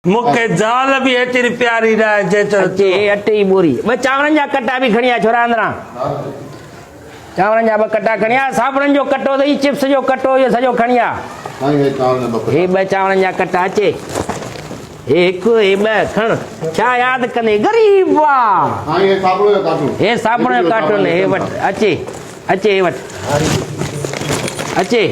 मुखे ज़ाल भी एतरी प्यारी रहे जे अटे बोरी ब चावरन जा कट्टा भी खणिया छोरा अंदरा चावरन जा ब कट्टा खणिया साबरन जो कट्टो दई चिप्स जो कट्टो ये सजो खणिया हे ब चावरन जा कट्टा अचे एक ए ब खण छा याद कने गरीब वाह हां ये साबणो जो कार्टून हे साबणो जो कार्टून हे वट अचे अचे हे वट अचे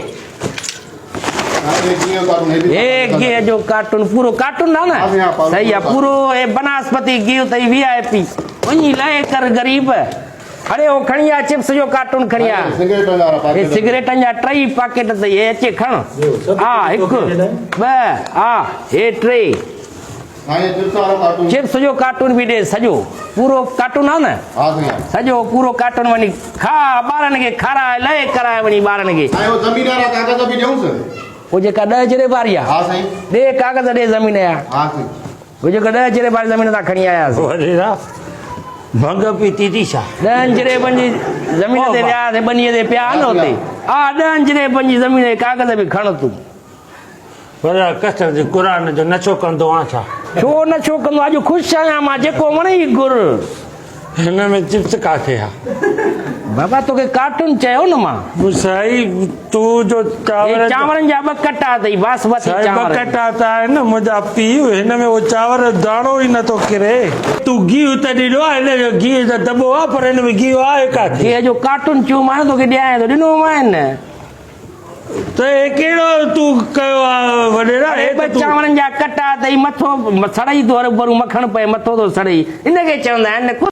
एक गे जो कार्टून पूरो कार्टून ना ना सही है पूरो ए बनास्पति गियो तई वीआईपी वनी लाए कर गरीब अरे ओ खणिया चिप्स जो कार्टून खणिया सिगरेट जा ट्रई पैकेट तई ए अचे खण आ एक ब आ ए ट्रे चिप्स जो कार्टून भी दे सजो पूरो कार्टून है ना सजो पूरो कार्टून वनी खा बारन के खारा लय कराए वनी बारन के आयो जमीनदार कागज भी देऊं से वो जेका 10 जरे बारिया हां सही दे कागज दे जमीन या हां सही वो जेका 10 जरे बारी जमीन ता खणी आया वडेरा भंग पीती थी छा 10 जरे बंजी जमीन ते या ते बनी ते प्या न होते आ 10 जरे बंजी जमीन ते कागज भी खण तू पर कसर जे कुरान जो नचो कंदो आ छा छो न छो कंदो आज खुश आया मा जेको वणे गुर हिन में चिप्स काथे आ बाबा तो के कार्टून चयो न मां सही तू जो ये चावरन जा ब कट्टा तई बासमती चावल कट्टा ता है न मुजा पीउ हिन में वो चावर दाणो ही न तो किरे तू घी त ॾिनो आहे हिन जो घी जो दॿो आहे पर हिन में घी आहे काथे ये जो कार्टून चू मां तो के ॾियां तो ॾिनो मां न त हे कहिड़ो तू कयो आहे वॾेरा हे ब चावरन जा कट्टा तई मथो सड़ई तो बरू मखण पे मथो तो सड़ई इन के चवंदा आहिनि